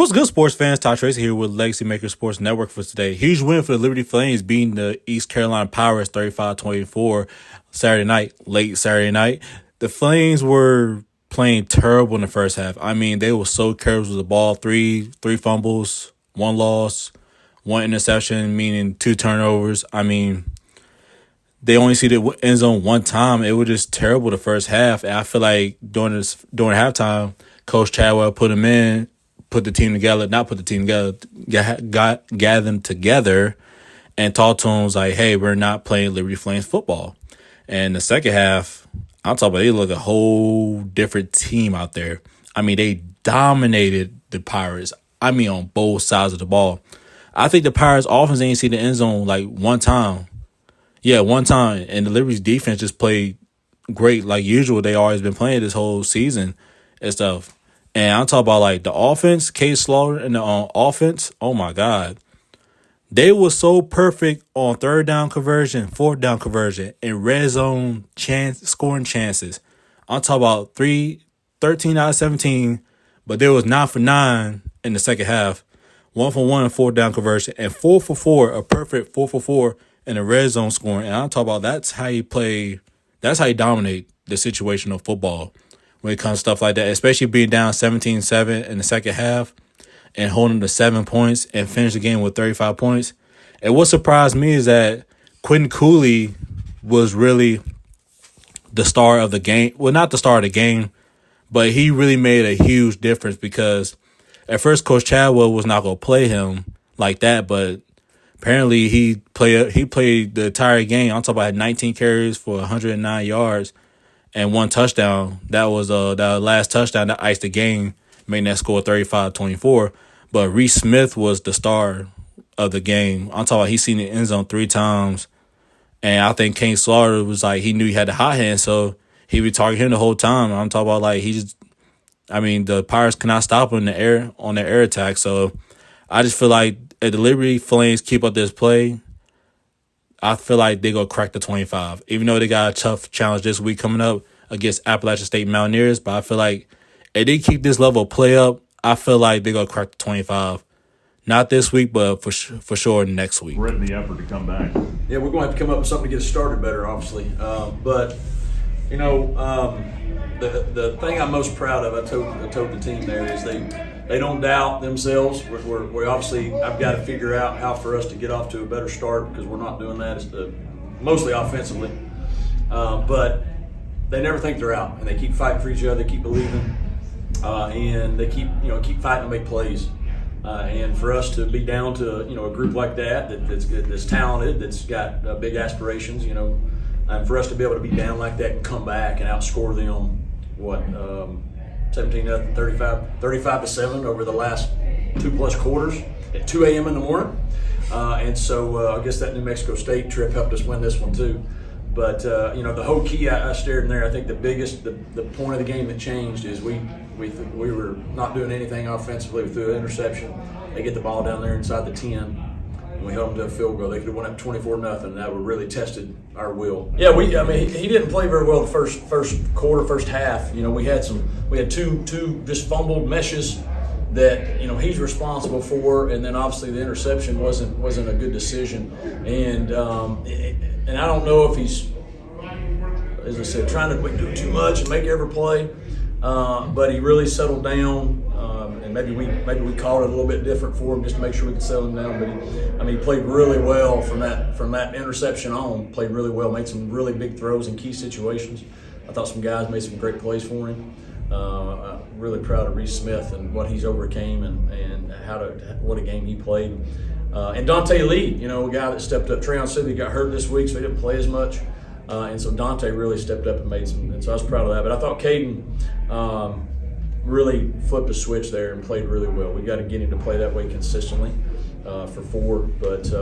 What's good, sports fans? Todd Tracy here with Legacy Maker Sports Network for today. Huge win for the Liberty Flames, beating the East Carolina Pirates 35-24 Saturday night, late Saturday night. The Flames were playing terrible in the first half. I mean, they were so careless with the ball. Three fumbles, one loss, one interception, meaning 2 turnovers. I mean, they only see the end zone one time. It was just terrible the first half. And I feel like during halftime, Coach Chadwell put the team together, gather them together and talk to them like, hey, we're not playing Liberty Flames football. And the second half, I'm talking about they look a whole different team out there. I mean, they dominated the Pirates. I mean, on both sides of the ball. I think the Pirates offense ain't see the end zone like one time. Yeah, one time. And the Liberty's defense just played great like usual. They always been playing this whole season and stuff. And I'm talking about like the offense, Case Slaughter and the offense. Oh my God. They were so perfect on third down conversion, fourth down conversion, and red zone scoring chances. I'm talking about 13 out of 17, but there was 9 for 9 in the second half. 1 for 1 in fourth down conversion, and 4 for 4, a perfect 4 for 4 in the red zone scoring. And I'm talking about that's how you dominate the situational football when it comes to stuff like that, especially being down 17-7 in the second half and holding to 7 points and finish the game with 35 points. And what surprised me is that Quentin Cooley was really the star of the game. Well, not the star of the game, but he really made a huge difference because at first Coach Chadwell was not going to play him like that, but apparently he played the entire game. I'm talking about 19 carries for 109 yards and 1 touchdown. That was the last touchdown that iced the game, making that score 35-24. But Reese Smith was the star of the game. I'm talking about he's seen the end zone 3 times. And I think Case Slaughter was like, he knew he had the hot hand, so he would target him the whole time. I'm talking about like the Pirates cannot stop him in the air on their air attack. So I just feel like if the Liberty Flames keep up this play, I feel like they're going to crack the 25. Even though they got a tough challenge this week coming up against Appalachian State Mountaineers. But I feel like if they keep this level of play up, I feel like they're going to crack the 25. Not this week, but for sure next week. We're in the effort to come back. Yeah, we're going to have to come up with something to get us started better, obviously. But the thing I'm most proud of, I told the team there, is they don't doubt themselves. We're obviously, I've got to figure out how for us to get off to a better start because we're not doing that mostly offensively. But they never think they're out, and they keep fighting for each other, they keep believing, and they keep fighting to make plays. And for us to be down to a group like that's talented, that's got big aspirations, and for us to be able to be down like that and come back and outscore them, 17-0, 35-7 over the last 2+ quarters at 2 a.m. in the morning. And so I guess that New Mexico State trip helped us win this one too. But the whole key I stared in there. I think the point of the game that changed is we were not doing anything offensively. We threw an interception. They get the ball down there inside the 10, and we held them to a field goal. They could have won up 24-0, and that would really tested our will. Yeah, he didn't play very well the first quarter, first half. We had two just fumbled meshes that he's responsible for, and then obviously the interception wasn't a good decision, and I don't know if he's, as I said, trying to do too much and make every play, but he really settled down, and maybe we called it a little bit different for him just to make sure we could settle him down. But he played really well from that interception on. Played really well, made some really big throws in key situations. I thought some guys made some great plays for him. I'm really proud of Reese Smith and what he's overcame and what a game he played. And Dante Lee, a guy that stepped up. Trayon Sibley got hurt this week, so he didn't play as much. And so Dante really stepped up and made some. And so I was proud of that. But I thought Caden really flipped a switch there and played really well. We got to get him to play that way consistently for 4. But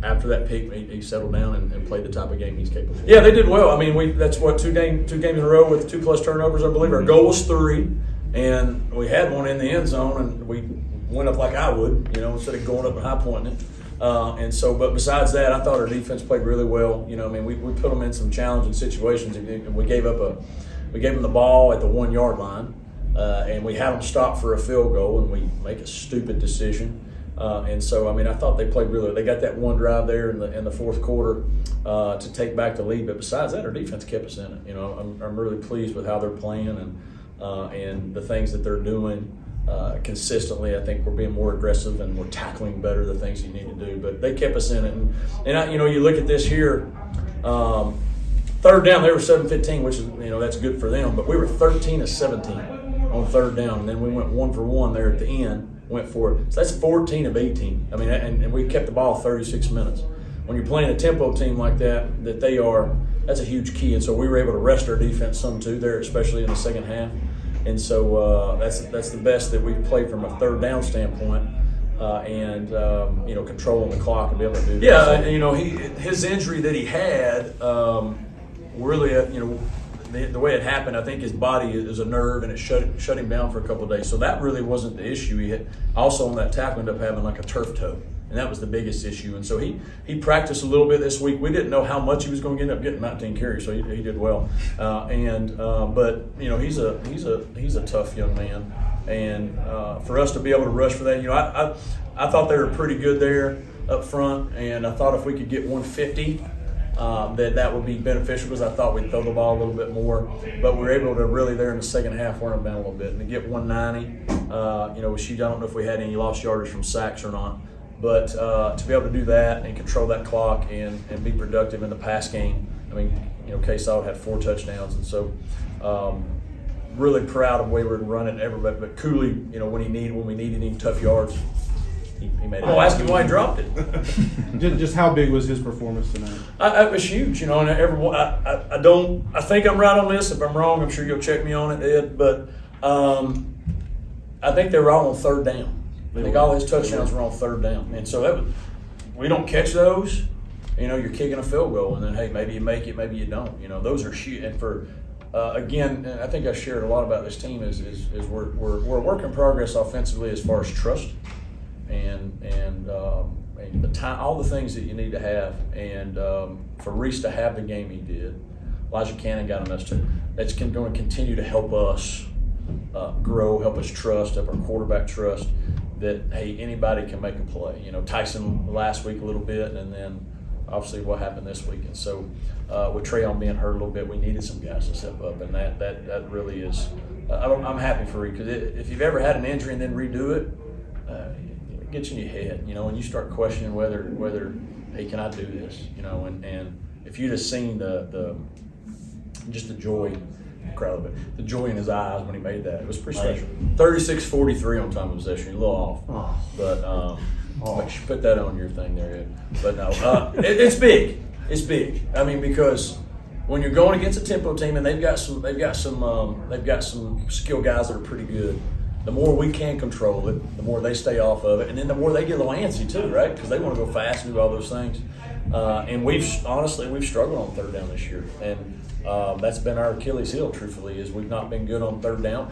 after that pick, he settled down and played the type of game he's capable of. Yeah, they did well. I mean, that's what, two games in a row with 2+ turnovers, I believe. Our goal was 3, and we had one in the end zone, and we went up like I would, instead of going up and high pointing it. But besides that, I thought our defense played really well. We put them in some challenging situations, and we gave them the ball at the 1-yard line. and we had them stop for a field goal, and we make a stupid decision. And so, I mean, I thought they played really. They got that one drive there in the fourth quarter to take back the lead. But besides that, our defense kept us in it. You know, I'm really pleased with how they're playing and the things that they're doing consistently. I think we're being more aggressive and we're tackling better the things you need to do. But they kept us in it. And you know, you look at this here. Third down, they were 7-15, which is, you know, that's good for them. But we were 13 of 17 on third down, and then we went 1 for 1 there at the end. Went for it. So that's 14 of 18. I mean, and we kept the ball 36 minutes. When you're playing a tempo team like that they are, that's a huge key. And so we were able to rest our defense some too there, especially in the second half. And so that's the best that we've played from a third down standpoint. And you know, controlling the clock and be able to do that. Yeah, and you know, his injury that he had really, you know, the way it happened, I think his body is a nerve, and it shut him down for a couple of days. So that really wasn't the issue. He had also on that tackle ended up having like a turf toe, and that was the biggest issue. And so he practiced a little bit this week. We didn't know how much he was going to end up getting 19 carries, so he did well. But you know, he's a tough young man, and for us to be able to rush for that, you know, I thought they were pretty good there up front, and I thought if we could get 150. That would be beneficial because I thought we'd throw the ball a little bit more. But we were able to really there in the second half wear them down a little bit. And to get 190, you know, I don't know if we had any lost yardage from sacks or not. But to be able to do that and control that clock and be productive in the pass game, I mean, you know, K-Salt had 4 touchdowns. And so really proud of the way we're running everybody. But Cooley, you know, when we needed him tough yards, he made it. I'll ask him why he dropped it. Just how big was his performance tonight? It was huge, you know. And everyone, I think I'm right on this. If I'm wrong, I'm sure you'll check me on it, Ed. But I think they were all on third down. I think all his touchdowns were on third down, and so we don't catch those. You know, you're kicking a field goal, and then hey, maybe you make it, maybe you don't. You know, those are huge. And for again, I think I shared a lot about this team is we're a work in progress offensively as far as trust. And the time, all the things that you need to have, and for Reese to have the game he did, Elijah Cannon got him. That's going to continue to help us grow, help us trust, help our quarterback trust that hey, anybody can make a play. You know, Tyson last week a little bit, and then obviously what happened this week. And so with Trayon being hurt a little bit, we needed some guys to step up, and that really is. I'm happy for Reese because if you've ever had an injury and then redo it. It gets in your head, you know, and you start questioning whether hey, can I do this, you know, and if you'd have seen just the joy, the joy in his eyes when he made that, it was pretty special. 36-43 on time of possession, a little off, but you should put that on your thing there, Ed. But no, it's big. It's big. I mean, because when you're going against a tempo team and they've got some skill guys that are pretty good. The more we can control it, the more they stay off of it, and then the more they get a little antsy too, right? Because they want to go fast and do all those things. And we've struggled on third down this year, and that's been our Achilles heel. Truthfully, is we've not been good on third down.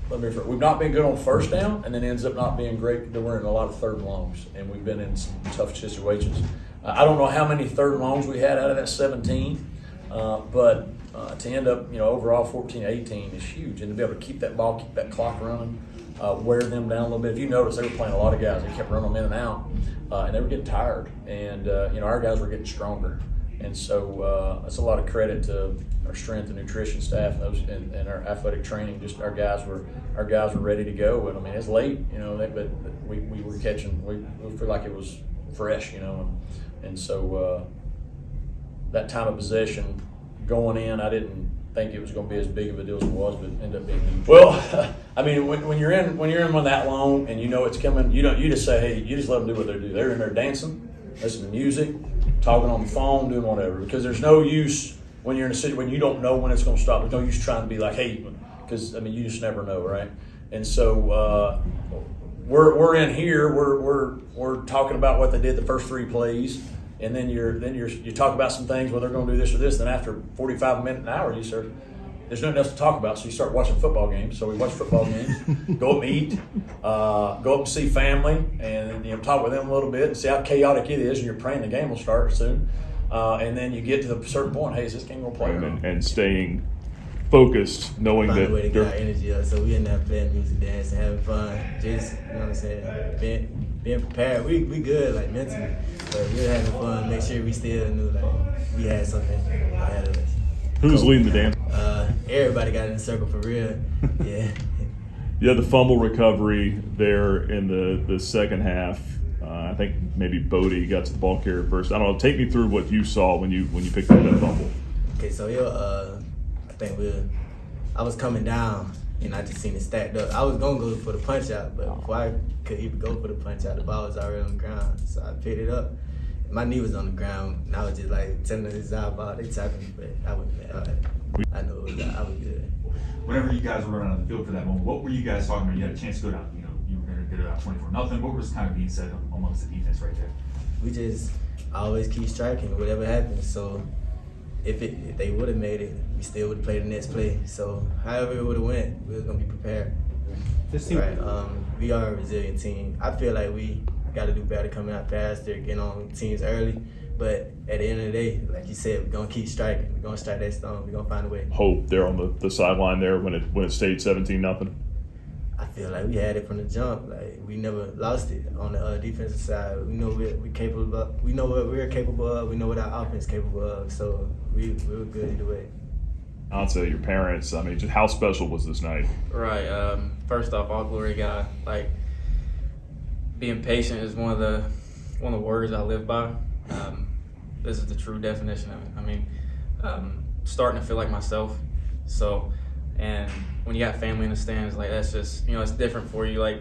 We've not been good on first down, and then ends up not being great. We're in a lot of third and longs, and we've been in some tough situations. I don't know how many third and longs we had out of that 17, but. To end up, you know, overall 14-18 is huge, and to be able to keep that ball, keep that clock running, wear them down a little bit. If you notice, they were playing a lot of guys. They kept running them in and out, and they were getting tired. And you know, our guys were getting stronger, and so that's a lot of credit to our strength and nutrition staff and our athletic training. Just our guys were ready to go. And I mean, it's late, you know, but we were catching. We feel like it was fresh, you know, and so that time of possession. Going in, I didn't think it was going to be as big of a deal as it was, but it ended up being huge. Well, I mean, when you're in one that long and you know it's coming, you just say, hey, you just let them do what they do. They're in there dancing, listening to music, talking on the phone, doing whatever. Because there's no use when you're in a situation when you don't know when it's going to stop. There's no use trying to be like, hey, because I mean, you just never know, right? And so we're in here. We're talking about what they did the first 3 plays. And then you talk about some things, well, they're going to do this or this. Then after 45 minutes, an hour, there's nothing else to talk about. So you start watching football games. So we watch football games, go up and eat, go up and see family, and you know, talk with them a little bit and see how chaotic it is. And you're praying the game will start soon. And then you get to a certain point, hey, is this game going to play? And staying focused, knowing Find that a way to get our they're energy up. So we in there playing music, dancing, having fun. Just, you know what I'm saying, being prepared. We good, like, mentally. But we were having fun, make sure we still knew, like, we had something ahead of us. who's leading the dance. Everybody got in the circle for real. Yeah. You had the fumble recovery there in the second half. I think maybe Bodie got to the ball carrier first. I don't know. Take me through what you saw when you picked up that fumble. Okay, so I think I was coming down and I just seen it stacked up. I was gonna go for the punch out, but before I could even go for the punch out, the ball was already on the ground. So I picked it up. My knee was on the ground, and I was just like telling this eyeball, they tapping me, but I wasn't mad. I knew it was, I was good. Whenever you guys were running on the field for that moment, what were you guys talking about? You had a chance to go down, you were going to get it out 24-0. What was kind of being said amongst the defense right there? We just always keep striking, whatever happens. So if they would have made it, we still would have played the next play. So however it would have went, we were going to be prepared. This team, Right. We are a resilient team. I feel like we got to do better coming out faster, getting on teams early. But at the end of the day, like you said, we're going to keep striking. We're going to strike that stone. We're going to find a way. Hope there on the sideline there when it stayed 17-0. I feel like we had it from the jump. Like, we never lost it on the defensive side. We know we're capable of. We know what we're capable of. We know what our offense is capable of. So we were good either way. Ansel, your parents, I mean, just how special was this night? Right. First off, all glory to God. Like, being patient is one of the words I live by. This is the true definition of it. I mean, starting to feel like myself. So, and when you got family in the stands, like, that's just, it's different for you. Like,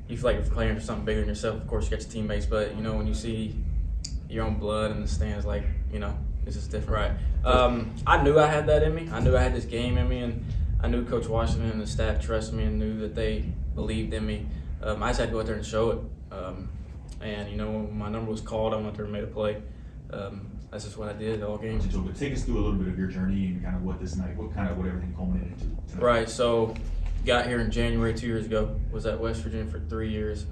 you feel like you're playing for something bigger than yourself. Of course, you got your teammates, but when you see your own blood in the stands, like, it's just different. Right. I knew I had that in me. I knew I had this game in me, and I knew Coach Washington and the staff trusted me and knew that they believed in me. I just had to go out there and show it. And when my number was called, I went there and made a play. That's just what I did all game. But take us through a little bit of your journey and kind of what this night, what everything culminated into tonight. Right. So, got here in January 2 years ago. Was at West Virginia for 3 years.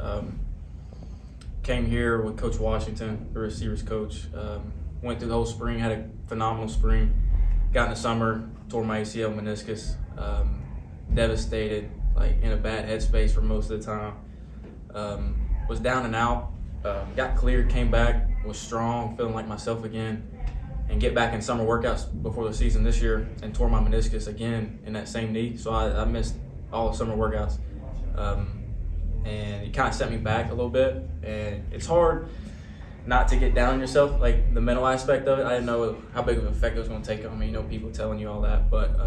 Came here with Coach Washington, the receivers coach. Went through the whole spring, had a phenomenal spring. Got in the summer, tore my ACL meniscus. Devastated, like in a bad headspace for most of the time. Was down and out. Got cleared, came back, was strong, feeling like myself again, and get back in summer workouts before the season this year and tore my meniscus again in that same knee. So I missed all the summer workouts. And it kind of set me back a little bit. And it's hard not to get down on yourself, like the mental aspect of it. I didn't know how big of an effect it was going to take on me, people telling you all that. But,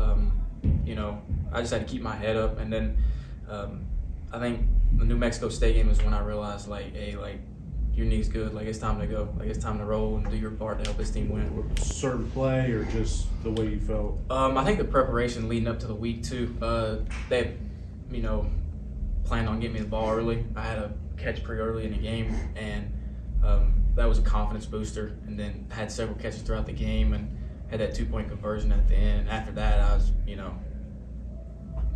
I just had to keep my head up. And then I think the New Mexico State game is when I realized, like, hey, like, your knee's good. Like, it's time to go. Like, it's time to roll and do your part to help this team win. certain play or just the way you felt? I think the preparation leading up to the week too. They, planned on getting me the ball early. I had a catch pretty early in the game, and that was a confidence booster. And then had several catches throughout the game, and had that 2-point conversion at the end. After that, I was,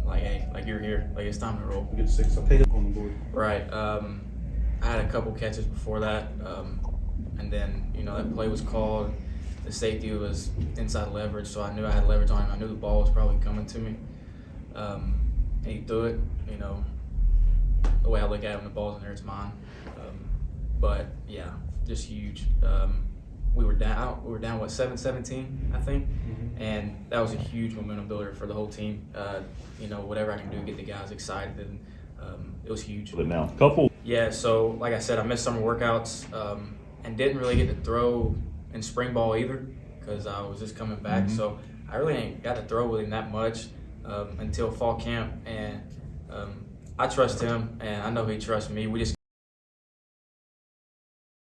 like, hey, like, you're here. Like, it's time to roll. You get 6 on the board. Right. I had a couple catches before that, and then that play was called. The safety was inside leverage, so I knew I had leverage on him. I knew the ball was probably coming to me. And he threw it. The way I look at him, the ball's in there, it's mine. But yeah, just huge. We were down. What, 7-17, I think, and that was a huge momentum builder for the whole team. Whatever I can do, get the guys excited, and it was huge. But now, couple. Yeah, so like I said, I missed summer workouts and didn't really get to throw in spring ball either because I was just coming back. So I really ain't got to throw with him that much until fall camp, and I trust him, and I know he trusts me. We just